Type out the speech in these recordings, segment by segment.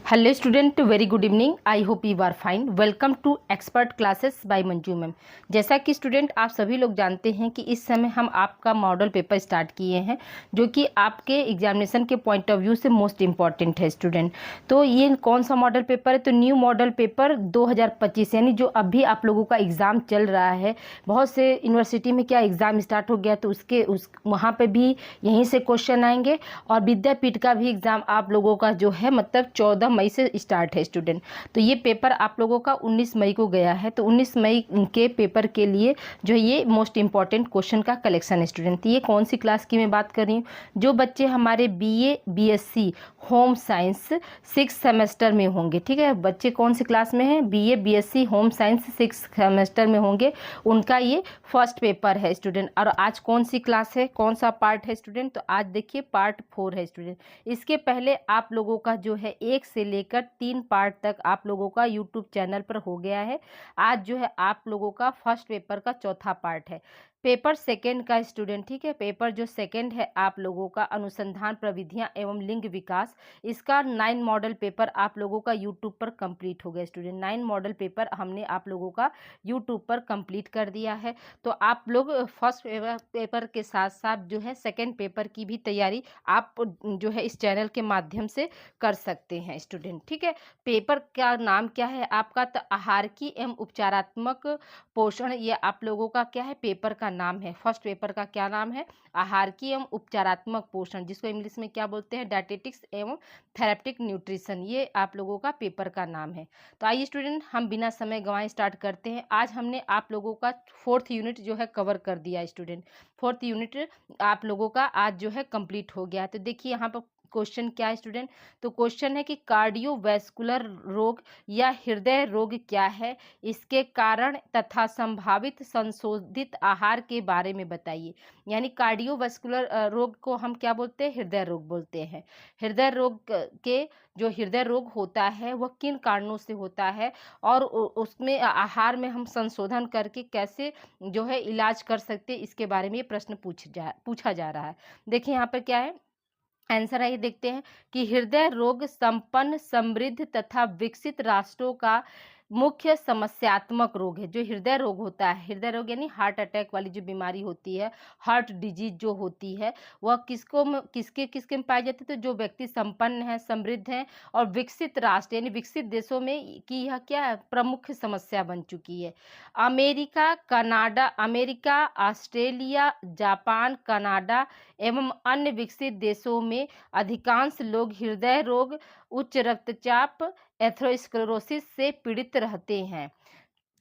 Hello student, very good evening. I hope you are fine. Welcome to expert classes by Manju ma'am. जैसा कि student आप सभी लोग जानते हैं कि इस समय हम आपका मॉडल पेपर स्टार्ट किए हैं, जो कि आपके एग्जामिनेशन के पॉइंट ऑफ व्यू से मोस्ट इम्पॉर्टेंट है स्टूडेंट। तो ये कौन सा मॉडल पेपर है? तो न्यू मॉडल पेपर 2025, यानी जो अभी आप लोगों का एग्ज़ाम चल रहा है। बहुत से यूनिवर्सिटी में क्या एग्ज़ाम स्टार्ट हो गया, तो वहाँ पर भी यहीं से क्वेश्चन आएंगे। और विद्यापीठ का भी एग्ज़ाम आप लोगों का जो है मतलब 14 मई से स्टार्ट है स्टूडेंट। तो ये पेपर आप लोगों का 19 मई को गया है। तो 19 मई के पेपर के लिए जो ये मोस्ट इंपॉर्टेंट क्वेश्चन का कलेक्शन है स्टूडेंट। ये कौन सी क्लास की मैं बात कर रही हूँ? जो बच्चे हमारे BA BSc home science 6 semester में होंगे, ठीक है। बच्चे कौन सी क्लास में हैं? BA BSc home science 6 semester में होंगे, उनका ये फर्स्ट पेपर है स्टूडेंट। और आज कौन सी क्लास है, कौन सा पार्ट है स्टूडेंट? तो आज देखिए पार्ट 4 है स्टूडेंट। इसके पहले आप लोगों का जो है 1 से लेकर 3 पार्ट तक आप लोगों का यूट्यूब चैनल पर हो गया है। आज जो है आप लोगों का फर्स्ट पेपर का चौथा पार्ट है, पेपर सेकंड का स्टूडेंट, ठीक है। पेपर जो सेकंड है आप लोगों का अनुसंधान प्रविधियां एवं लिंग विकास, इसका 9 मॉडल पेपर आप लोगों का यूट्यूब पर कंप्लीट हो गया स्टूडेंट। 9 मॉडल पेपर हमने आप लोगों का यूट्यूब पर कंप्लीट कर दिया है। तो आप लोग फर्स्ट पेपर के साथ साथ जो है सेकंड पेपर की भी तैयारी आप जो है इस चैनल के माध्यम से कर सकते हैं स्टूडेंट, ठीक है। पेपर का नाम क्या है आपका? तो आहारकी एवं उपचारात्मक पोषण, ये आप लोगों का क्या है, पेपर का नाम है। फर्स्ट पेपर का क्या नाम है? आहारकी एवं उपचारात्मक पोषण, जिसको इंग्लिश में क्या बोलते हैं? डायटेटिक्स एवं थेरेप्टिक न्यूट्रिशन, ये आप लोगों का पेपर का नाम है। तो आइए स्टूडेंट, हम बिना समय गंवाए स्टार्ट करते हैं। आज हमने आप लोगों का 4th यूनिट जो है कवर कर दिया स्टूडेंट। 4th यूनिट आप लोगों का आज जो है कंप्लीट हो गया। तो देखिए यहाँ पर क्वेश्चन क्या है स्टूडेंट? तो क्वेश्चन है कि कार्डियोवैस्कुलर रोग या हृदय रोग क्या है, इसके कारण तथा संभावित संशोधित आहार के बारे में बताइए। यानी कार्डियोवैस्कुलर रोग को हम क्या बोलते हैं? हृदय रोग बोलते हैं। हृदय रोग के जो हृदय रोग होता है वह किन कारणों से होता है, और उसमें आहार में हम संशोधन करके कैसे जो है इलाज कर सकते हैं, इसके बारे में ये प्रश्न पूछा जा रहा है। देखिए यहाँ पर क्या है आंसर, आइए देखते हैं कि हृदय रोग संपन्न समृद्ध तथा विकसित राष्ट्रों का मुख्य समस्यात्मक रोग है। जो हृदय रोग होता है, हृदय रोग यानी हार्ट अटैक वाली जो बीमारी होती है, हार्ट डिजीज जो होती है, वह किसके किसके में पाई जाती है? तो जो व्यक्ति संपन्न है, समृद्ध है और विकसित राष्ट्र यानी विकसित देशों में की यह क्या है, प्रमुख समस्या बन चुकी है। अमेरिका, ऑस्ट्रेलिया, जापान, कनाडा एवं अन्य विकसित देशों में अधिकांश लोग हृदय रोग, उच्च रक्तचाप, एथेरोस्क्लेरोसिस से पीड़ित रहते हैं,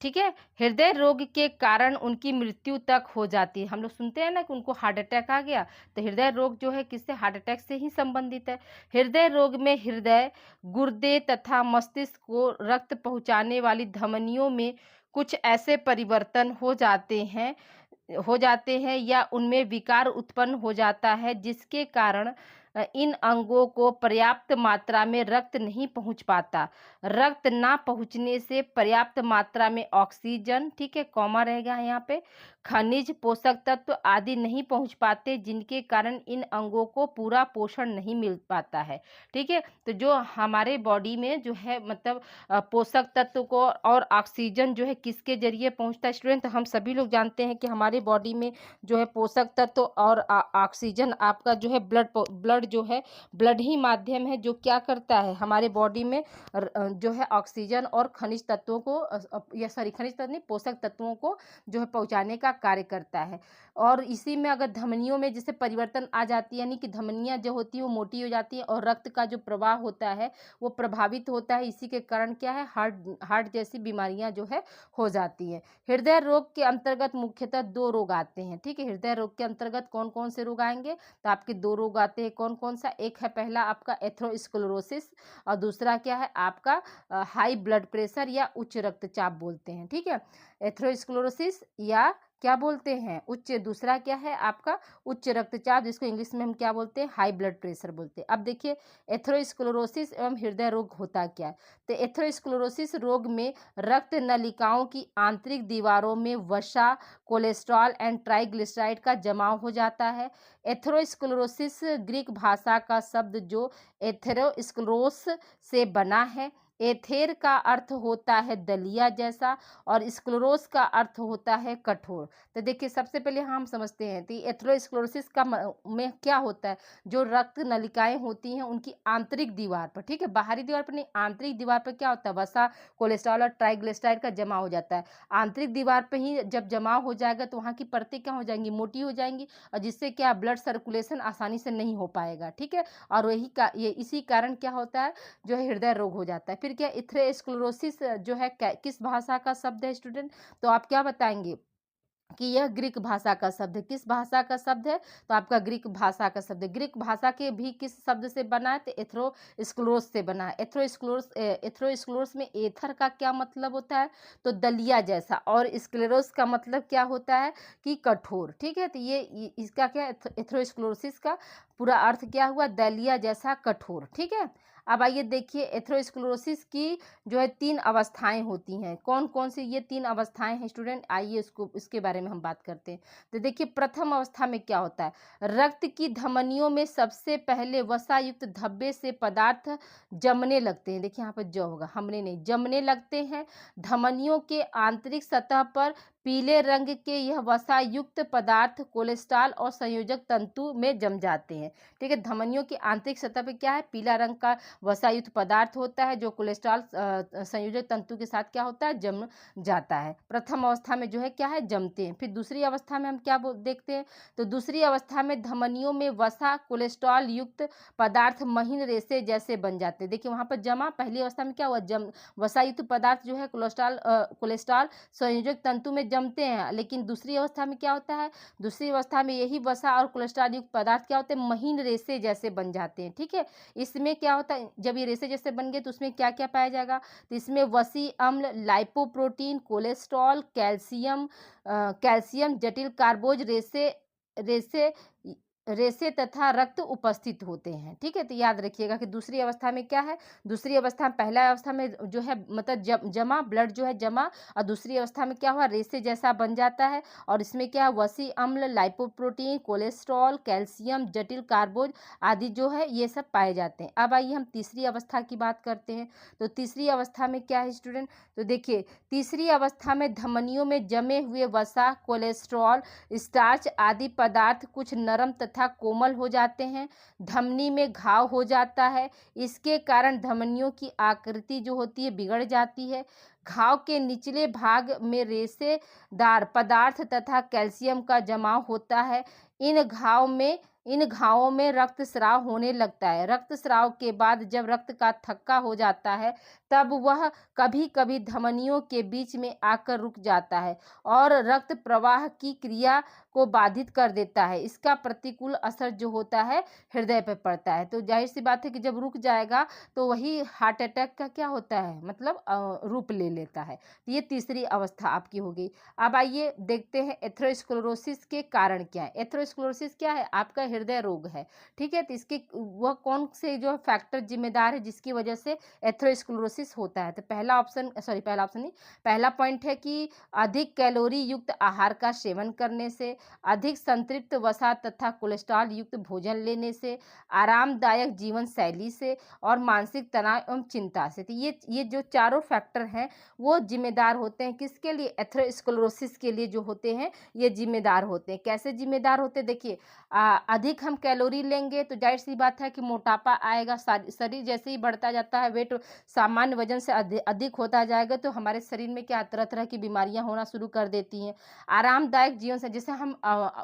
ठीक है। हृदय रोग के कारण उनकी मृत्यु तक हो जाती है। हम लोग सुनते हैं ना कि उनको हार्ट अटैक आ गया, तो हृदय रोग जो है किससे? हार्ट अटैक से ही संबंधित है। हृदय रोग में हृदय, गुर्दे तथा मस्तिष्क को रक्त पहुंचाने वाली धमनियों में कुछ ऐसे परिवर्तन हो जाते हैं या उनमें विकार उत्पन्न हो जाता है, जिसके कारण इन अंगों को पर्याप्त मात्रा में रक्त नहीं पहुंच पाता। रक्त ना पहुंचने से पर्याप्त मात्रा में ऑक्सीजन, ठीक है, कॉमा रहेगा यहाँ पे, खनिज, पोषक तत्व आदि नहीं पहुंच पाते, जिनके कारण इन अंगों को पूरा पोषण नहीं मिल पाता है, ठीक है। तो जो हमारे बॉडी में जो है मतलब पोषक तत्व को और ऑक्सीजन जो है किसके जरिए पहुंचता है स्टूडेंट? तो हम सभी लोग जानते हैं कि हमारे बॉडी में जो है पोषक तत्व और ऑक्सीजन आपका जो है ब्लड जो है, ब्लड ही माध्यम है जो क्या करता है हमारे बॉडी में जो है ऑक्सीजन और खनिज तत्वों को खनिज तत्व नहीं, पोषक तत्वों को जो है पहुंचाने का कार्य करता है। और इसी में अगर धमनियों में जैसे परिवर्तन आ जाती है, यानी कि धमनियां जो होती है वो मोटी हो जाती है और रक्त का जो प्रवाह होता है वो प्रभावित होता है। इसी के कारण क्या है, हार्ट जैसी बीमारियां जो है हो जाती है। हृदय रोग के अंतर्गत मुख्यतः 2 रोग आते हैं, ठीक है। हृदय रोग के अंतर्गत कौन कौन से रोग आएंगे? तो आपके 2 रोग आते हैं। कौन कौन सा? एक है पहला आपका एथेरोस्क्लेरोसिस और दूसरा क्या है आपका हाई ब्लड प्रेशर या उच्च रक्तचाप बोलते हैं, ठीक है। एथेरोस्क्लेरोसिस या क्या बोलते हैं, उच्च। दूसरा क्या है आपका उच्च रक्तचाप, जिसको इंग्लिश में हम क्या बोलते हैं, हाई ब्लड प्रेशर बोलते हैं। अब देखिए एथेरोस्क्लेरोसिस एवं हृदय रोग होता क्या है। तो एथेरोस्क्लेरोसिस रोग में रक्त नलिकाओं की आंतरिक दीवारों में वसा, कोलेस्ट्रॉल एंड ट्राइग्लिसराइड का जमाव हो जाता है। एथेरोस्क्लेरोसिस ग्रीक भाषा का शब्द जो एथेरोस्क्लेरोस से बना है। एथेर का अर्थ होता है दलिया जैसा और स्क्लेरोस का अर्थ होता है कठोर। तो देखिए सबसे पहले हम समझते हैं कि एथेरोस्क्लेरोसिस का में क्या होता है, जो रक्त नलिकाएं होती हैं उनकी आंतरिक दीवार पर, ठीक है, बाहरी दीवार पर नहीं, आंतरिक दीवार पर क्या होता है, वसा, कोलेस्ट्रॉल और ट्राइग्लिसराइड का जमा हो जाता है। आंतरिक दीवार पर ही जब जमा हो जाएगा तो वहाँ की परतें क्या हो जाएंगी, मोटी हो जाएंगी, और जिससे क्या ब्लड सर्कुलेशन आसानी से नहीं हो पाएगा, ठीक है। और वही का ये इसी कारण क्या होता है, जो है हृदय रोग हो जाता है। फिर क्या एथेरोस्क्लेरोसिस जो है किस भाषा का शब्द है स्टूडेंट, तो आप क्या बताएंगे कि यह ग्रीक भाषा का शब्द है। किस भाषा का शब्द है, तो आपका ग्रीक भाषा का शब्द है। ग्रीक भाषा के भी किस शब्द से बना है, तो एथेरोस्क्लेरोस से बना है। एथेरोस्क्लेरोस में एथर का क्या मतलब होता है, तो दलिया जैसा, और स्क्लेरोस का मतलब क्या होता है कि कठोर, ठीक है। तो ये इसका क्या एथेरोस्क्लेरोसिस का पूरा अर्थ क्या हुआ, दलिया जैसा कठोर, ठीक है। अब आइए देखिए एथेरोस्क्लेरोसिस की जो है 3 अवस्थाएं होती हैं। कौन कौन सी ये 3 अवस्थाएं हैं स्टूडेंट, आइए इसके बारे में हम बात करते हैं। तो देखिए प्रथम अवस्था में क्या होता है, रक्त की धमनियों में सबसे पहले वसा युक्त धब्बे से पदार्थ जमने लगते हैं। देखिए यहाँ पर जो होगा, हमने नहीं, जमने लगते हैं। धमनियों के आंतरिक सतह पर पीले रंग के यह वसा युक्त पदार्थ कोलेस्ट्रॉल और संयोजक तंतु में जम जाते हैं, ठीक है। धमनियों की आंतरिक सतह पर क्या है, पीला रंग का वसायुक्त पदार्थ होता है जो कोलेस्ट्रॉल संयोजक तंतु के साथ क्या होता है, जम जाता है। प्रथम अवस्था में जो है क्या है, जमते हैं। फिर दूसरी अवस्था में हम क्या देखते हैं, तो दूसरी अवस्था में धमनियों में वसा कोलेस्ट्रॉल युक्त पदार्थ महीन रेशे जैसे बन जाते हैं। देखिए वहां पर जमा, पहली अवस्था में क्या हुआ, वसायुक्त पदार्थ जो है कोलेस्ट्रॉल संयोजक तंतु में जमते हैं। लेकिन दूसरी अवस्था में क्या होता है, दूसरी अवस्था में यही वसा और कोलेस्ट्रॉल युक्त पदार्थ क्या होते हैं, महीन रेशे जैसे बन जाते हैं, ठीक है। इसमें क्या होता है, जब ये रेशे जैसे बन गए तो उसमें क्या क्या पाया जाएगा, तो इसमें वसी अम्ल, लाइपोप्रोटीन, कोलेस्ट्रॉल, कैल्शियम जटिल कार्बोज रेशे रेशे रेशे तथा रक्त उपस्थित होते हैं, ठीक है। तो याद रखिएगा कि दूसरी अवस्था में क्या है, दूसरी अवस्था में, पहला अवस्था में जो है मतलब जमा ब्लड जो है जमा, और दूसरी अवस्था में क्या हुआ, रेशे जैसा बन जाता है, और इसमें क्या वसी अम्ल, लाइपोप्रोटीन, कोलेस्ट्रॉल, कैल्शियम जटिल कार्बोज आदि जो है ये सब पाए जाते हैं। अब आइए हम तीसरी अवस्था की बात करते हैं। तो तीसरी अवस्था में क्या है स्टूडेंट, तो देखिए तीसरी अवस्था में धमनियों में जमे हुए वसा, कोलेस्ट्रॉल, स्टार्च आदि पदार्थ कुछ नरम तथा कोमल हो जाते हैं। धमनी में घाव हो जाता है, इसके कारण धमनियों की आकृति जो होती है बिगड़ जाती है। घाव के निचले भाग में रेशेदार पदार्थ तथा कैल्शियम का जमाव होता है। इन घावों में रक्तस्राव होने लगता है। रक्तस्राव के बाद जब रक्त का थक्का हो जाता है तब वह कभी कभी धमनियों के बीच में आकर रुक जाता है और रक्त प्रवाह की क्रिया को बाधित कर देता है। इसका प्रतिकूल असर जो होता है हृदय पर पड़ता है। तो जाहिर सी बात है कि जब रुक जाएगा तो वही हार्ट अटैक का क्या होता है, मतलब रूप ले लेता है। तो ये तीसरी अवस्था आपकी हो गई। अब आइए देखते हैं एथेरोस्क्लेरोसिस के कारण क्या है। एथेरोस्क्लेरोसिस क्या है, आपका हृदय रोग है, ठीक है। तो इसके वह कौन से जो फैक्टर जिम्मेदार है जिसकी वजह से एथेरोस्क्लेरोसिस होता है। तो पहला पॉइंट है कि अधिक कैलोरी युक्त आहार का सेवन करने से, अधिक संतृप्त वसा तथा कोलेस्ट्रॉल युक्त भोजन लेने से, आरामदायक जीवन शैली से और मानसिक तनाव एवं चिंता से। तो ये जो चारों फैक्टर हैं वो जिम्मेदार होते हैं किसके लिए, एथेरोस्क्लेरोसिस के लिए जो होते हैं ये जिम्मेदार होते हैं। कैसे जिम्मेदार होते हैं, देखिए अधिक हम कैलोरी लेंगे तो जाहिर सी बात है कि मोटापा आएगा। शरीर जैसे ही बढ़ता जाता है, वेट सामान्य वजन से अधिक होता जाएगा तो हमारे शरीर में क्या तरह तरह की बीमारियां होना शुरू कर देती हैं। आरामदायक जीवन से, जैसे हम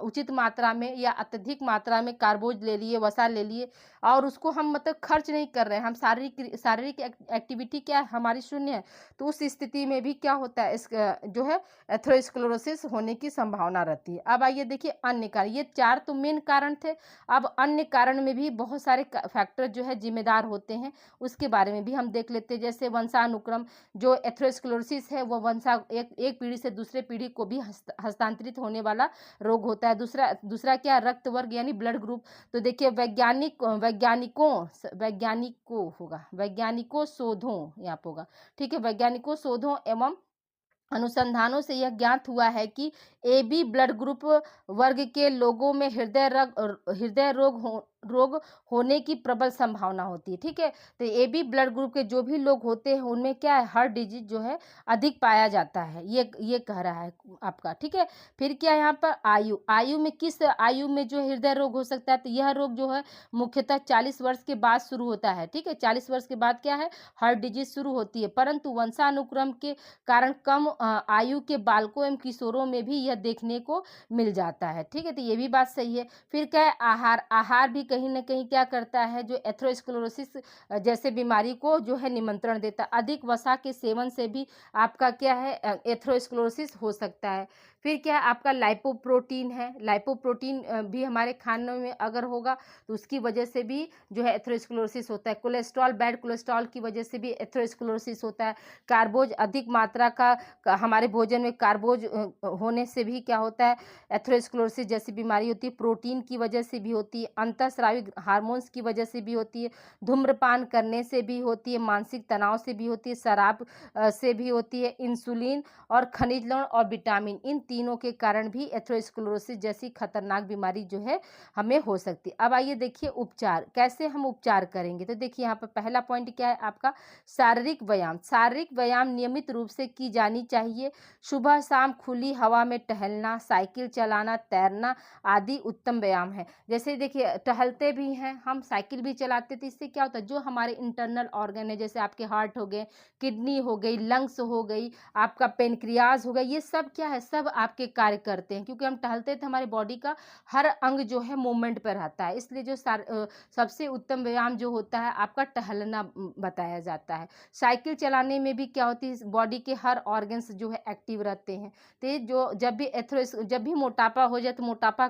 उचित मात्रा में या अत्यधिक मात्रा में कार्बोज ले लिए, वसा ले लिए और उसको हम मतलब खर्च नहीं कर रहे हैं, हम शारीरिक एक्टिविटी क्या है हमारी शून्य है, तो उस स्थिति में भी क्या होता है, इस जो है एथेरोस्क्लेरोसिस होने की संभावना रहती है। अब आइए देखिए अन्य कारण, ये चार तो मेन कारण गलत है। अब अन्य कारण में भी बहुत सारे फैक्टर जो है जिम्मेदार होते हैं, उसके बारे में भी हम देख लेते हैं। जैसे वंशानुक्रम, जो एथेरोस्क्लेरोसिस है वो एक पीढ़ी से दूसरे पीढ़ी को भी हस्तांतरित होने वाला रोग होता है। दूसरा दूसरा क्या, रक्त वर्ग यानी ब्लड ग्रुप। तो देखिए वैज्ञानिकों शोधों यहाँ पे होगा, ठीक है, वैज्ञानिकों शोधों एवं अनुसंधानों से यह ज्ञात हुआ है कि AB ब्लड ग्रुप वर्ग के लोगों में हृदय रोग होने की प्रबल संभावना होती है, ठीक है। तो AB ब्लड ग्रुप के जो भी लोग होते हैं उनमें क्या है, हार्ट डिजीज जो है अधिक पाया जाता है, ये कह रहा है आपका, ठीक है। फिर क्या यहाँ पर आयु में, किस आयु में जो हृदय रोग हो सकता है, तो यह रोग जो है मुख्यतः 40 वर्ष के बाद शुरू होता है, ठीक है। 40 वर्ष के बाद क्या है, हार्ट डिजीज शुरू होती है, परंतु वंशानुक्रम के कारण कम आयु के बालकों एवं किशोरों में भी यह देखने को मिल जाता है, ठीक है। तो ये भी बात सही है। फिर क्या है, आहार भी कहीं ना कहीं क्या करता है, जो एथेरोस्क्लेरोसिस जैसे बीमारी को जो है निमंत्रण देता है। अधिक वसा के सेवन से भी आपका क्या है, एथेरोस्क्लेरोसिस हो सकता है। फिर क्या है, आपका लाइपोप्रोटीन है, लाइपोप्रोटीन भी हमारे खाने में अगर होगा तो उसकी वजह से भी जो है एथेरोस्क्लेरोसिस होता है। कोलेस्ट्रॉल, बैड कोलेस्ट्रॉल की वजह से भी एथेरोस्क्लेरोसिस होता है। कार्बोज, अधिक मात्रा का हमारे भोजन में कार्बोज होने से भी क्या होता है, एथेरोस्क्लेरोसिस जैसी बीमारी होती है। प्रोटीन की वजह से भी होती है, अंतःस्रावी हार्मोन्स की वजह से भी होती है, धूम्रपान करने से भी होती है, मानसिक तनाव से भी होती है, शराब से भी होती है, इंसुलिन और खनिज लवण और विटामिन, इन तीनों के कारण भी एथेरोस्क्लेरोसिस जैसी खतरनाक बीमारी जो है हमें हो सकती है। अब आइए देखिए उपचार, कैसे हम उपचार करेंगे। तो देखिए यहाँ पर पहला पॉइंट क्या है आपका, शारीरिक व्यायाम। शारीरिक व्यायाम नियमित रूप से की जानी चाहिए। सुबह शाम खुली हवा में टहलना, साइकिल चलाना, तैरना आदि उत्तम व्यायाम है। जैसे देखिए टहलते भी हैं हम, साइकिल भी चलाते, तो इससे क्या होता है, जो हमारे इंटरनल ऑर्गन है, जैसे आपके हार्ट हो गए, किडनी हो गई, लंग्स हो गई, आपका पेनक्रियाज हो गया, ये सब क्या है, सब आपके कार्य करते हैं। क्योंकि हम टहलते हैं तो हमारे बॉडी का हर अंग जो है मूवमेंट पर रहता है। इसलिए जो सबसे उत्तम व्यायाम जो होता है आपका टहलना बताया जाता है। साइकिल चलाने में भी क्या होती है, बॉडी के हर ऑर्गन्स जो है एक्टिव रहते हैं। तो जो जब भी मोटापा हो जाए तो मोटापा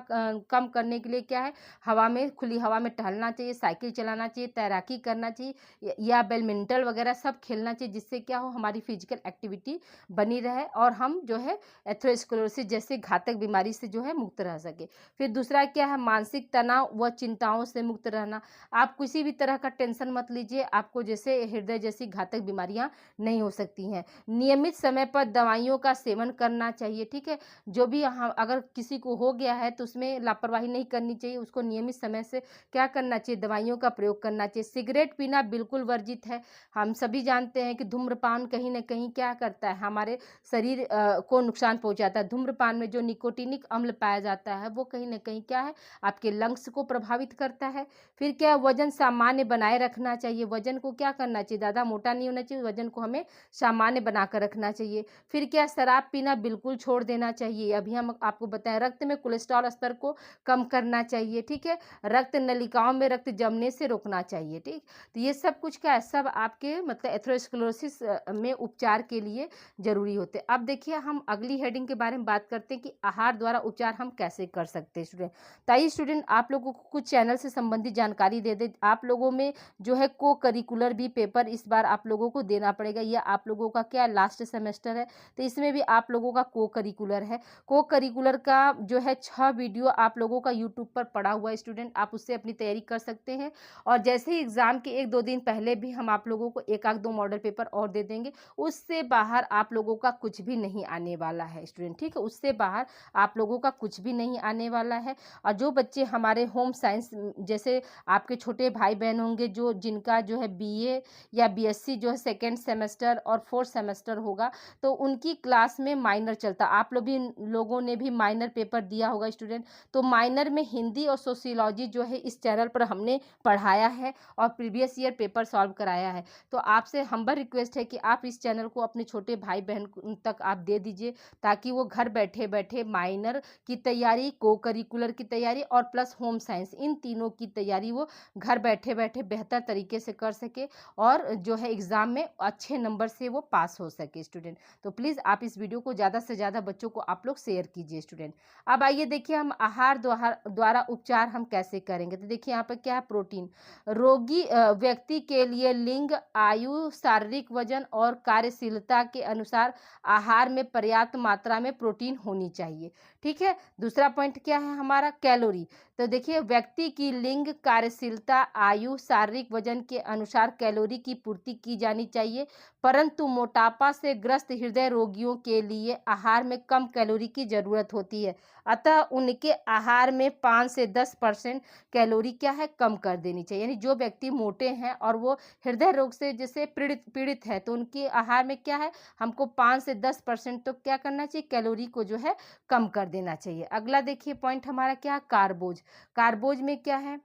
कम करने के लिए क्या है, हवा में, खुली हवा में टहलना चाहिए, साइकिल चलाना चाहिए, तैराकी करना चाहिए या बैडमिंटन वगैरह सब खेलना चाहिए, जिससे क्या हो, हमारी फिजिकल एक्टिविटी बनी रहे और हम जो है एथेरोस्क्लेरोसिस जैसे घातक बीमारी से जो है मुक्त रह सके। फिर दूसरा क्या है, मानसिक तनाव व चिंताओं से मुक्त रहना। आप किसी भी तरह का टेंशन मत लीजिए, आपको जैसे हृदय जैसी घातक बीमारियां नहीं हो सकती हैं। नियमित समय पर दवाइयों का सेवन करना चाहिए, ठीक है। जो भी अगर किसी को हो गया है तो उसमें लापरवाही नहीं करनी चाहिए, उसको नियमित समय से क्या करना चाहिए, दवाइयों का प्रयोग करना चाहिए। सिगरेट पीना बिल्कुल वर्जित है। हम सभी जानते हैं कि धूम्रपान कहीं ना कहीं क्या करता है, हमारे शरीर को नुकसान पहुंचाता है। धूम्रपान में जो निकोटिनिक अम्ल पाया जाता है वो कहीं ना कहीं क्या है, आपके लंग्स को प्रभावित करता है। फिर क्या, वजन सामान्य बनाए रखना चाहिए। वजन को क्या करना चाहिए, ज़्यादा मोटा नहीं होना चाहिए, वजन को हमें सामान्य बनाकर रखना चाहिए। फिर क्या, शराब पीना बिल्कुल छोड़ देना चाहिए। अभी हम आपको बताएं, रक्त में कोलेस्ट्रॉल स्तर को कम करना चाहिए, ठीक है। रक्त नलिकाओं में रक्त जमने से रोकना चाहिए, ठीक। तो ये सब कुछ क्या है, सब आपके मतलब एथेरोस्क्लेरोसिस में उपचार के लिए जरूरी होते हैं। अब देखिए हम अगली हेडिंग के बारे में बात करते हैं कि आहार द्वारा उपचार हम कैसे कर सकते हैं स्टूडेंट। ताकि स्टूडेंट आप लोगों को कुछ चैनल से संबंधित जानकारी दे दे। आप लोगों में जो है को करिकुलर भी पेपर इस बार आप लोगों को देना पड़ेगा। यह आप लोगों का क्या लास्ट सेमेस्टर है, तो इसमें भी आप लोगों का को करिकुलर है। को करिकुलर का जो है 6 वीडियो आप लोगों का यूट्यूब पर पड़ा हुआ है स्टूडेंट, आप उससे अपनी तैयारी कर सकते हैं। और जैसे ही एग्जाम के 1-2 दिन पहले भी हम आप लोगों को 1-2 मॉडल पेपर और दे देंगे। उससे बाहर आप लोगों का कुछ भी नहीं आने वाला है स्टूडेंट, ठीक है। उससे बाहर आप लोगों का कुछ भी नहीं आने वाला है। और जो बच्चे हमारे होम साइंस, जैसे आपके छोटे भाई बहन होंगे जो जिनका जो है BA या BSc जो है 2nd सेमेस्टर और 4th सेमेस्टर होगा, तो उनकी क्लास में माइनर चलता। लोगों ने भी माइनर पेपर दिया होगा स्टूडेंट। तो माइनर में हिंदी और सोशियोलॉजी जो है इस चैनल पर हमने पढ़ाया है और प्रीवियस ईयर पेपर सॉल्व कराया है। तो आपसे हम्बल रिक्वेस्ट है कि आप इस चैनल को अपने छोटे भाई बहन तक आप दे दीजिए, ताकि वो घर बैठे बैठे माइनर की तैयारी, को करिकुलर की तैयारी और प्लस होम साइंस, इन तीनों की तैयारी वो घर बैठे बैठे बेहतर तरीके से कर सके और जो है एग्ज़ाम में अच्छे नंबर से वो पास हो सके स्टूडेंट। तो प्लीज़ आप इस वीडियो को ज़्यादा से ज़्यादा बच्चों को आप लोग शेयर कीजिए स्टूडेंट। अब आइए देखिए हम आहार द्वारा उपचार हम कैसे करेंगे। तो देखिए यहाँ पर क्या है, प्रोटीन। रोगी व्यक्ति के लिए लिंग, आयु, शारीरिक वजन और कार्यशीलता के अनुसार आहार में पर्याप्त मात्रा में प्रोटीन होनी चाहिए। ठीक है। दूसरा पॉइंट क्या है हमारा, कैलोरी। तो देखिए व्यक्ति की लिंग, कार्यशीलता, आयु, शारीरिक वजन के अनुसार कैलोरी की पूर्ति की जानी चाहिए, परंतु मोटापा से ग्रस्त हृदय रोगियों के लिए आहार में कम कैलोरी की जरूरत होती है। अतः उनके आहार में 5 से 10% कैलोरी क्या है, कम कर देनी चाहिए। यानी जो व्यक्ति मोटे हैं और वो हृदय रोग से जैसे पीड़ित है, तो उनके आहार में क्या है, हमको 5 से 10% तो क्या करना चाहिए, कैलोरी को जो है कम कर देना चाहिए। अगला देखिए पॉइंट हमारा क्या, कार्बोज। कार्बोज में क्या है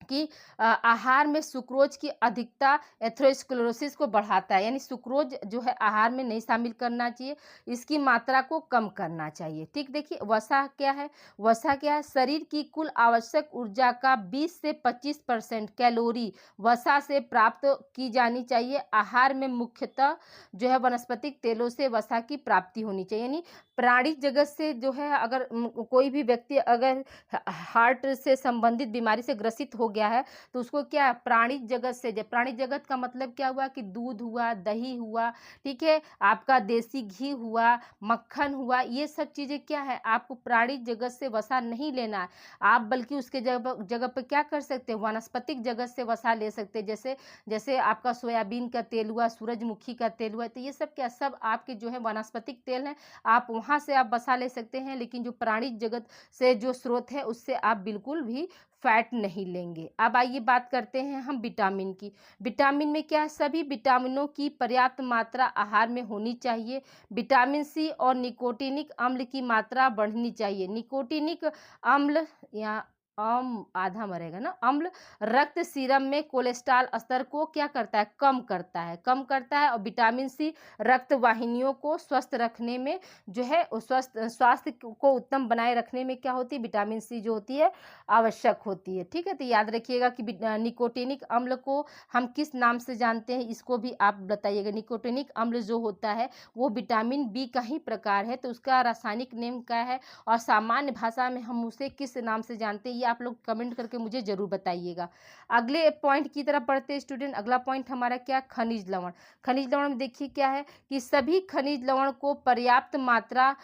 कि आहार में सुक्रोज की अधिकता एथेरोस्क्लेरोसिस को बढ़ाता है। यानी सुक्रोज जो है आहार में नहीं शामिल करना चाहिए, इसकी मात्रा को कम करना चाहिए। ठीक। देखिए वसा क्या है, वसा क्या है, शरीर की कुल आवश्यक ऊर्जा का 20 से 25% कैलोरी वसा से प्राप्त की जानी चाहिए। आहार में मुख्यतः जो है वनस्पतिक तेलों से वसा की प्राप्ति होनी चाहिए। यानी प्राणी जगत से जो है, अगर कोई भी व्यक्ति अगर हार्ट से संबंधित बीमारी से ग्रसित हो गया है, तो उसको क्या, प्राणी जगत से, प्राणी जगत का मतलब क्या हुआ कि दूध हुआ, दही हुआ, ठीक है, आपका देसी घी हुआ, मक्खन हुआ, ये सब चीज़ें क्या है, आपको प्राणी जगत से वसा नहीं लेना है। आप बल्कि उसके जगह पर क्या कर सकते हैं, वनस्पतिक जगत से वसा ले सकते हैं। जैसे जैसे आपका सोयाबीन का तेल हुआ, सूरजमुखी का तेल हुआ, तो ये सब क्या, सब आपके जो है वनस्पतिक तेल हैं, आप वहाँ से आप वसा ले सकते हैं। लेकिन जो प्राणी जगत से जो स्रोत है, उससे आप बिल्कुल भी फैट नहीं लेंगे। अब आइए बात करते हैं हम विटामिन की। विटामिन में क्या है, सभी विटामिनों की पर्याप्त मात्रा आहार में होनी चाहिए। विटामिन सी और निकोटिनिक अम्ल की मात्रा बढ़नी चाहिए। निकोटिनिक अम्ल या आधा मरेगा ना, अम्ल रक्त सीरम में कोलेस्ट्रॉल स्तर को क्या करता है, कम करता है, और विटामिन सी रक्त वाहिनियों को स्वस्थ रखने में जो है, स्वास्थ्य को उत्तम बनाए रखने में क्या होती है, विटामिन सी जो होती है आवश्यक होती है। ठीक है। तो याद रखिएगा कि निकोटिनिक अम्ल को हम किस नाम से जानते हैं, इसको भी आप बताइएगा। निकोटिनिक अम्ल जो होता है वो विटामिन बी का ही प्रकार है, तो उसका रासायनिक नेम क्या है और सामान्य भाषा में हम उसे किस नाम से जानते हैं, ये आप लोग कमेंट करके मुझे जरूर बताइएगा। अगले पॉइंट की तरफ बढ़ते हैं स्टूडेंट। अगला पॉइंट हमारा क्या, खनिज लवण। खनिज लवण में देखिए क्या है कि सभी खनिज लवण को पर्याप्त मात्रा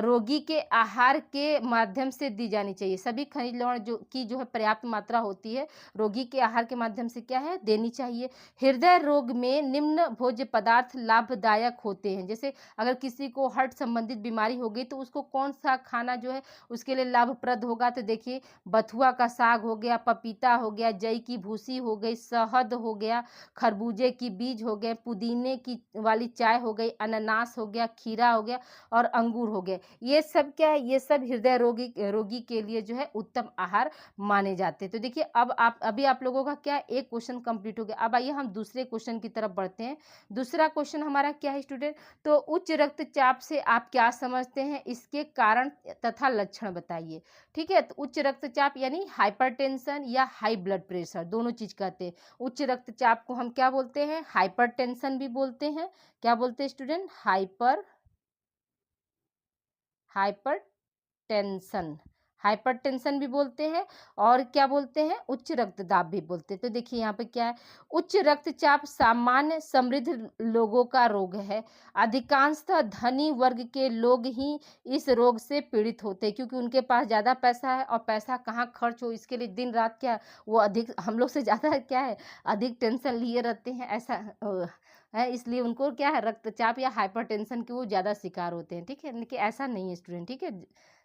रोगी के आहार के माध्यम से दी जानी चाहिए। सभी खनिज लवण जो है पर्याप्त मात्रा होती है, रोगी के आहार के माध्यम से क्या है, देनी चाहिए। हृदय रोग में निम्न भोज्य पदार्थ लाभदायक होते हैं। जैसे अगर किसी को हार्ट संबंधित बीमारी हो गई, तो उसको कौन सा खाना जो है उसके लिए लाभप्रद होगा। तो देखिए बथुआ का साग हो गया, पपीता हो गया, जई की भूसी हो गई, शहद हो गया, खरबूजे की बीज हो गए, पुदीने की वाली चाय हो गई, अनानास हो गया, खीरा हो गया और अंगूर हो गए। ये सब क्या है, ये सब हृदय रोगी के लिए जो है उत्तम आहार माने जाते हैं। तो देखिए अब अभी आप लोगों का क्या, एक क्वेश्चन कंप्लीट हो गया। अब आइए हम दूसरे क्वेश्चन की तरफ बढ़ते हैं। दूसरा क्वेश्चन हमारा क्या है स्टूडेंट, तो उच्च रक्तचाप से आप क्या समझते हैं, इसके कारण तथा लक्षण बताइए। ठीक है। तो उच्च रक्तचाप यानी हाइपरटेंशन या हाई ब्लड प्रेशर, दोनों चीज कहते हैं। उच्च रक्तचाप को हम क्या बोलते हैं, हाइपरटेंशन भी बोलते हैं। क्या बोलते हैं स्टूडेंट, हाइपरटेंशन, हाइपरटेंशन भी बोलते हैं और क्या बोलते हैं, उच्च रक्तदाब भी बोलते हैं। तो देखिए यहाँ पे क्या है, उच्च रक्तचाप सामान्य समृद्ध लोगों का रोग है। अधिकांशतः धनी वर्ग के लोग ही इस रोग से पीड़ित होते हैं, क्योंकि उनके पास ज़्यादा पैसा है और पैसा कहाँ खर्च हो, इसके लिए दिन रात क्या वो अधिक, हम लोग से ज़्यादा क्या है, अधिक टेंशन लिए रहते हैं, ऐसा है। इसलिए उनको क्या है, रक्तचाप या हाइपरटेंशन के वो ज़्यादा शिकार होते हैं। ठीक है। लेकिन ऐसा नहीं है स्टूडेंट, ठीक है,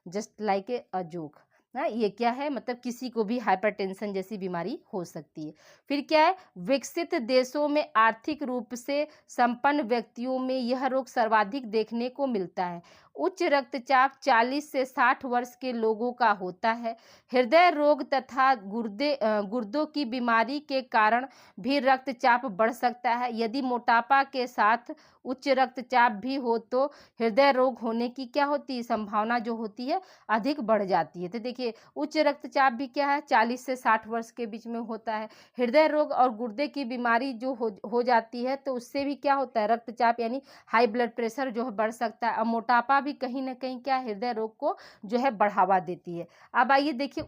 जस्ट लाइक ए जोक ना, ये क्या है, मतलब किसी को भी हाइपरटेंशन जैसी बीमारी हो सकती है। फिर क्या है, विकसित देशों में आर्थिक रूप से संपन्न व्यक्तियों में यह रोग सर्वाधिक देखने को मिलता है। उच्च रक्तचाप 40 से 60 वर्ष के लोगों का होता है। हृदय रोग तथा गुर्दों की बीमारी के कारण भी रक्तचाप बढ़ सकता है। यदि मोटापा के साथ उच्च रक्तचाप भी हो तो हृदय रोग होने की क्या होती है, संभावना जो होती है अधिक बढ़ जाती है। तो देखिए उच्च रक्तचाप भी क्या है 40 से 60 वर्ष के बीच में होता है। हृदय रोग और गुर्दे की बीमारी जो हो जाती है तो उससे भी क्या होता है, रक्तचाप यानी हाई ब्लड प्रेशर जो है बढ़ सकता है। और मोटापा भी कहीं ना कहीं क्या हृदय रोग को जो है बढ़ावा देती है। अब आइए देखिए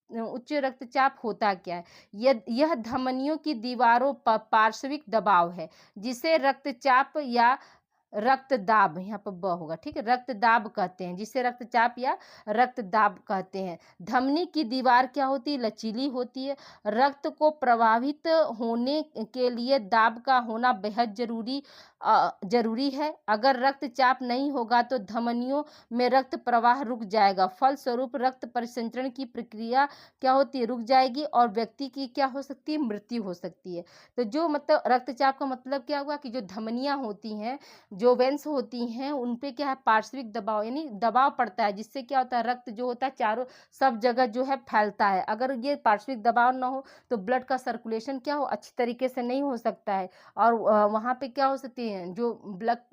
उच्च रक्तचाप होता क्या है। यह धमनियों की दीवारों पर पार्श्विक दबाव है जिसे रक्तचाप या रक्तदाब, यहाँ पर ब होगा, ठीक है, रक्तदाब कहते हैं, जिसे रक्तचाप या रक्तदाब कहते हैं। धमनी की दीवार क्या होती है, लचीली होती है। रक्त को प्रवाहित होने के लिए दाब का होना बेहद जरूरी है। अगर रक्तचाप नहीं होगा तो धमनियों में रक्त प्रवाह रुक जाएगा, फलस्वरूप रक्त परिसंचरण की प्रक्रिया क्या होती है, रुक जाएगी और व्यक्ति की क्या हो सकती है, मृत्यु हो सकती है। तो जो मतलब रक्तचाप का मतलब क्या हुआ कि जो धमनियां होती हैं, जो वेंस होती हैं, उन पे क्या है पार्श्विक दबाव यानी दबाव पड़ता है, जिससे क्या होता है रक्त जो होता है चारों सब जगह जो है फैलता है। अगर ये पार्श्विक दबाव ना हो तो ब्लड का सर्कुलेशन क्या हो अच्छी तरीके से नहीं हो सकता है और वहाँ पे क्या हो सकती है, जो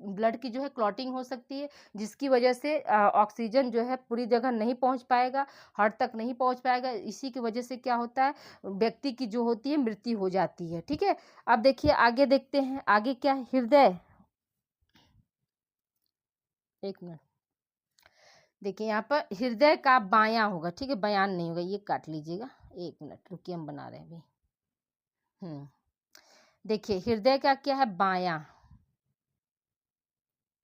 ब्लड की जो है क्लॉटिंग हो सकती है, जिसकी वजह से ऑक्सीजन जो है पूरी जगह नहीं पहुँच पाएगा, हार्ट तक नहीं पहुँच पाएगा। इसी की वजह से क्या होता है, व्यक्ति की जो होती है मृत्यु हो जाती है। ठीक है, अब देखिए आगे देखते हैं, आगे क्या है, हृदय। एक मिनट, देखिए यहाँ पर हृदय का बायां होगा, ठीक है, बयान नहीं होगा, ये काट लीजिएगा। एक मिनट रुकिए, हम बना रहे हैं अभी। देखिए हृदय का क्या है, बायां,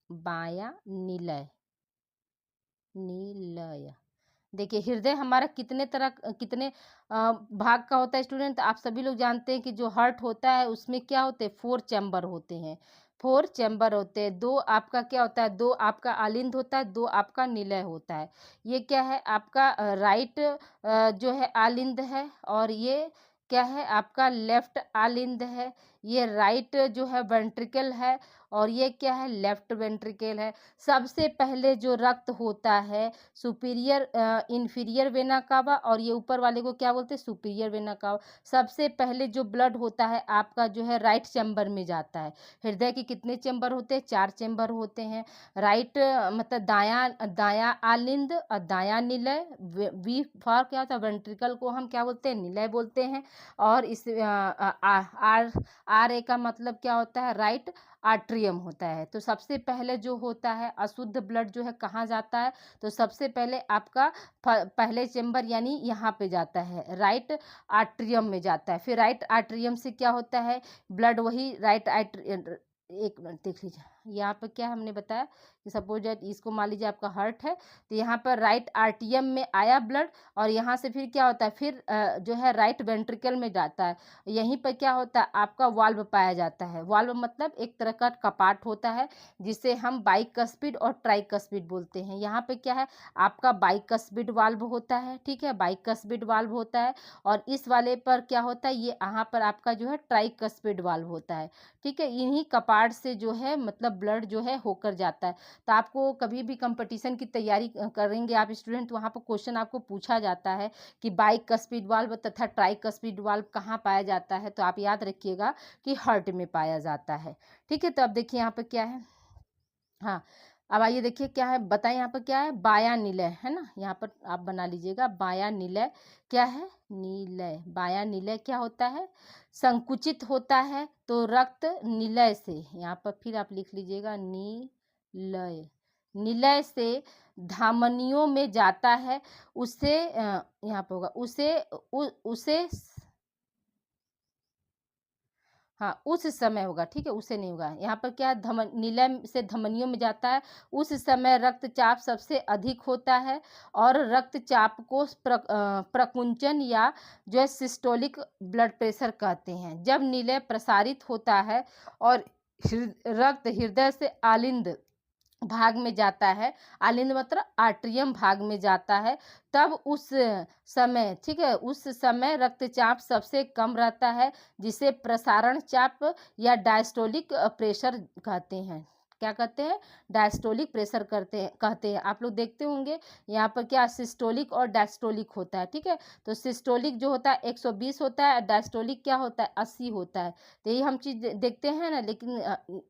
बायां निलय, नीलय। देखिए हृदय हमारा कितने भाग का होता है स्टूडेंट, आप सभी लोग जानते हैं कि जो हार्ट होता है उसमें क्या होते हैं, 4 चैम्बर होते हैं, 4 चैम्बर होते हैं। 2 आपका क्या होता है, 2 आपका आलिंद होता है, 2 आपका निलय होता है। ये क्या है आपका राइट जो है आलिंद है, और ये क्या है आपका लेफ्ट आलिंद है। ये राइट जो है वेंट्रिकल है, और ये क्या है लेफ्ट वेंट्रिकल है। सबसे पहले जो रक्त होता है सुपीरियर इंफीरियर वेना कावा, और ये ऊपर वाले को क्या बोलते हैं, सुपीरियर वेना कावा। सबसे पहले जो ब्लड होता है आपका जो है राइट चैम्बर में जाता है। हृदय के कितने चैम्बर होते हैं, 4 चैम्बर होते हैं। राइट मतलब दायां आलिंद और दायां निलय। वी फॉर क्या होता है, वेंट्रिकल को हम क्या बोलते हैं, निलय बोलते हैं। और इस आर ए का मतलब क्या होता है, राइट आर्ट्रियम होता है। तो सबसे पहले जो होता है अशुद्ध ब्लड जो है कहाँ जाता है, तो सबसे पहले आपका पहले चेम्बर यानी यहाँ पे जाता है, राइट आर्ट्रियम में जाता है। फिर राइट आर्ट्रियम से क्या होता है, ब्लड वही राइट आर्ट्रियम, एक मिनट देख लीजिए, यहाँ पर क्या हमने बताया कि सपोज दैट इसको मान लीजिए आपका हार्ट है, तो यहाँ पर राइट आर्टियम में आया ब्लड, और यहाँ से फिर क्या होता है, फिर जो है राइट वेंट्रिकल में जाता है। यहीं पर क्या होता है आपका वाल्व पाया जाता है। वाल्व मतलब एक तरह का कपाट होता है जिसे हम बाइकस्पिड और ट्राइकस्पिड बोलते हैं। यहाँ पे क्या है आपका बाइकस्पिड वाल्व होता है, ठीक है, बाइकस्पिड वाल्व होता है। और इस वाले पर क्या होता है, ये यहाँ पर आपका जो है ट्राइकस्पिड वाल्व होता है, ठीक है। इन्हीं कपाट से जो है मतलब ब्लड जो है होकर जाता है। तो आपको कभी भी कंपटीशन की तैयारी करेंगे आप स्टूडेंट, तो वहाँ पर क्वेश्चन आपको पूछा जाता है कि बाइकस्पिड वाल्व तथा ट्राइकस्पिड वाल्व कहाँ पाया जाता है, तो आप याद रखिएगा कि हार्ट में पाया जाता है, ठीक है। तो अब देखिए यहाँ पर क्या है, हाँ अब आइए देखिए क्या है, बताएं यहाँ पर क्या है, बायां निलय है ना, यहाँ पर आप बना लीजिएगा बायां निलय क्या है, निलय। बायां निलय क्या होता है, संकुचित होता है तो रक्त निलय से, यहाँ पर फिर आप लिख लीजिएगा निलय, निलय से धमनियों में जाता है। उसे यहाँ पर होगा उसे हाँ उस समय होगा, ठीक है, उसे नहीं होगा। यहाँ पर क्या निलय से धमनियों में जाता है, उस समय रक्तचाप सबसे अधिक होता है, और रक्तचाप को प्रकुंचन या जो है सिस्टोलिक ब्लड प्रेशर कहते हैं। जब निलय प्रसारित होता है और रक्त हृदय से आलिंद भाग में जाता है, आलिंद मतलब आर्ट्रियम भाग में जाता है, तब उस समय, ठीक है, उस समय रक्तचाप सबसे कम रहता है, जिसे प्रसारण चाप या डायस्टोलिक प्रेशर कहते हैं। क्या कहते हैं, डायस्टोलिक प्रेशर कहते हैं। आप लोग देखते होंगे यहाँ पर क्या सिस्टोलिक और डायस्टोलिक होता है, ठीक है। तो सिस्टोलिक जो होता है 120 होता है, डायस्टोलिक क्या होता है 80 होता है। तो यही हम चीज़ देखते हैं ना, लेकिन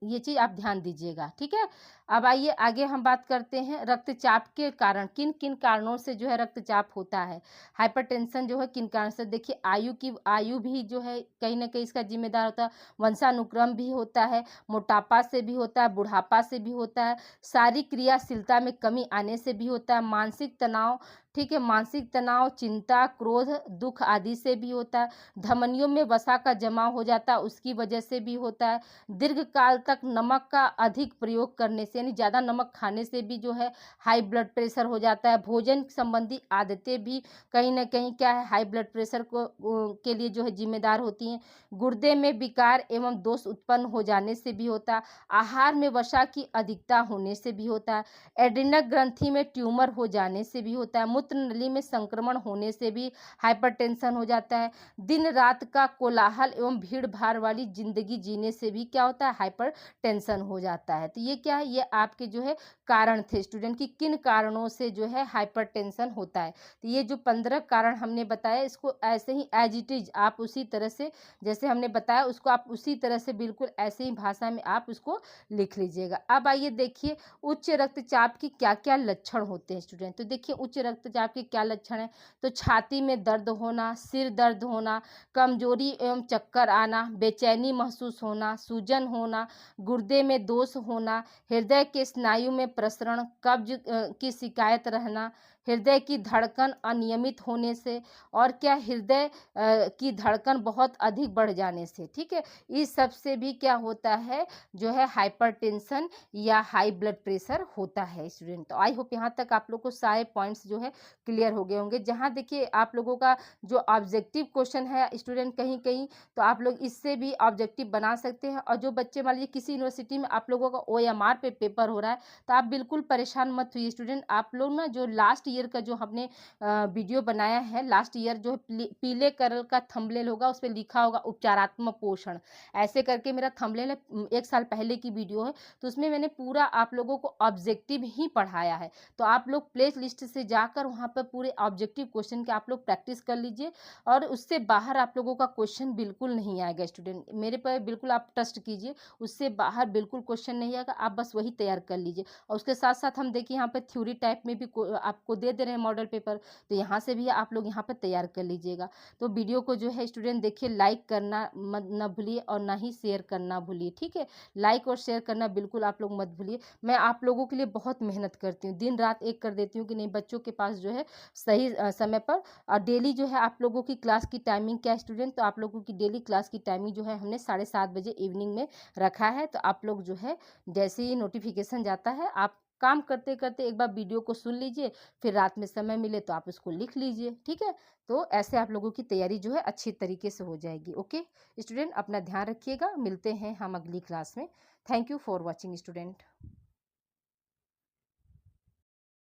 ये चीज़ आप ध्यान दीजिएगा, ठीक है। अब आइए आगे हम बात करते हैं रक्तचाप के कारण, किन किन कारणों से जो है रक्तचाप होता है, हाइपरटेंशन जो है किन कारण से। देखिए आयु भी जो है कहीं ना कहीं इसका जिम्मेदार होता है, वंशानुक्रम भी होता है, मोटापा से भी होता है, बुढ़ापा से भी होता है, शारीरिक क्रियाशीलता में कमी आने से भी होता है, मानसिक तनाव, ठीक है, मानसिक तनाव, चिंता, क्रोध, दुख आदि से भी होता है, धमनियों में वसा का जमा हो जाता है उसकी वजह से भी होता है, दीर्घकाल तक नमक का अधिक प्रयोग करने से यानी ज़्यादा नमक खाने से भी जो है हाई ब्लड प्रेशर हो जाता है, भोजन संबंधी आदतें भी कहीं ना कहीं क्या है हाई ब्लड प्रेशर के लिए जो है जिम्मेदार होती हैं, गुर्दे में विकार एवं दोष उत्पन्न हो जाने से भी होता है, आहार में वसा की अधिकता होने से भी होता है, एड्रिनल ग्रंथि में ट्यूमर हो जाने से भी होता है, मूत्र नली में संक्रमण होने से भी हाइपरटेंशन हो जाता है, दिन रात का कोलाहल एवं भीड़ भाड़ वाली जिंदगी जीने से भी क्या होता है हाइपरटेंशन हो जाता है। तो ये क्या है, ये आपके जो है कारण थे स्टूडेंट की किन कारणों से जो है हाइपरटेंशन होता है। तो ये जो 15 कारण हमने बताया इसको ऐसे ही एज इट इज आप उसी तरह से जैसे हमने बताया उसको आप उसी तरह से बिल्कुल ऐसे ही भाषा में आप उसको लिख लीजिएगा। अब आइए देखिए उच्च रक्तचाप की क्या क्या लक्षण होते हैं स्टूडेंट। तो देखिए उच्च रक्तचाप के क्या लक्षण है, तो छाती में दर्द होना, सिर दर्द होना, कमजोरी एवं चक्कर आना, बेचैनी महसूस होना, सूजन होना, गुर्दे में दोष होना, हृदय के स्नायु में प्रसरण, कब्ज की शिकायत रहना, हृदय की धड़कन अनियमित होने से, और क्या हृदय की धड़कन बहुत अधिक बढ़ जाने से, ठीक है। इस सब से भी क्या होता है जो है हाइपरटेंशन या हाई ब्लड प्रेशर होता है स्टूडेंट। तो आई होप यहाँ तक आप लोग को सारे पॉइंट्स जो है क्लियर हो गए होंगे। जहाँ देखिए आप लोगों का जो ऑब्जेक्टिव क्वेश्चन है स्टूडेंट कहीं कहीं तो आप लोग इससे भी ऑब्जेक्टिव बना सकते हैं, और जो बच्चे मान लीजिए किसी यूनिवर्सिटी में आप लोगों का OMR पे पेपर हो रहा है तो आप बिल्कुल परेशान मत हुई स्टूडेंट। आप लोग ना जो लास्ट ईयर का जो हमने वीडियो बनाया है लास्ट ईयर जो पीले कलर का थंबनेल होगा उस पर लिखा होगा उपचारात्मक पोषण ऐसे करके मेरा थंबनेल है, 1 साल पहले की वीडियो है। तो उसमें मैंने पूरा आप लोगों को ऑब्जेक्टिव ही पढ़ाया है। तो आप लोग प्ले लिस्ट से जाकर वहाँ पर पूरे ऑब्जेक्टिव क्वेश्चन के आप लोग प्रैक्टिस कर लीजिए, और उससे बाहर आप लोगों का क्वेश्चन बिल्कुल नहीं आएगा स्टूडेंट। मेरे पर बिल्कुल आप ट्रस्ट कीजिए, उससे बाहर बिल्कुल क्वेश्चन नहीं आएगा, आप बस वही तैयार कर लीजिए। और उसके साथ साथ हम देखिए यहाँ पर थ्योरी टाइप में भी आपको दे रहे हैं मॉडल पेपर, तो यहाँ से भी आप लोग यहाँ पर तैयार कर लीजिएगा। तो वीडियो को जो है स्टूडेंट देखिए लाइक करना मत न भूलिए और ना ही शेयर करना भूलिए, ठीक है। लाइक और शेयर करना बिल्कुल आप लोग मत भूलिए। मैं आप लोगों के लिए बहुत मेहनत करती हूँ, दिन रात एक कर देती हूँ कि नहीं बच्चों के पास जो है सही समय पर डेली जो है आप लोगों की क्लास की टाइमिंग क्या है स्टूडेंट, तो आप लोगों की डेली क्लास की टाइमिंग जो है हमने 7:30 बजे इवनिंग में रखा है। तो आप लोग जो है जैसे ही नोटिफिकेशन जाता है आप काम करते करते एक बार वीडियो को सुन लीजिए, फिर रात में समय मिले तो आप उसको लिख लीजिए, ठीक है। तो ऐसे आप लोगों की तैयारी जो है अच्छी तरीके से हो जाएगी। ओके स्टूडेंट, अपना ध्यान रखिएगा, मिलते हैं हम अगली क्लास में। Thank you for watching student.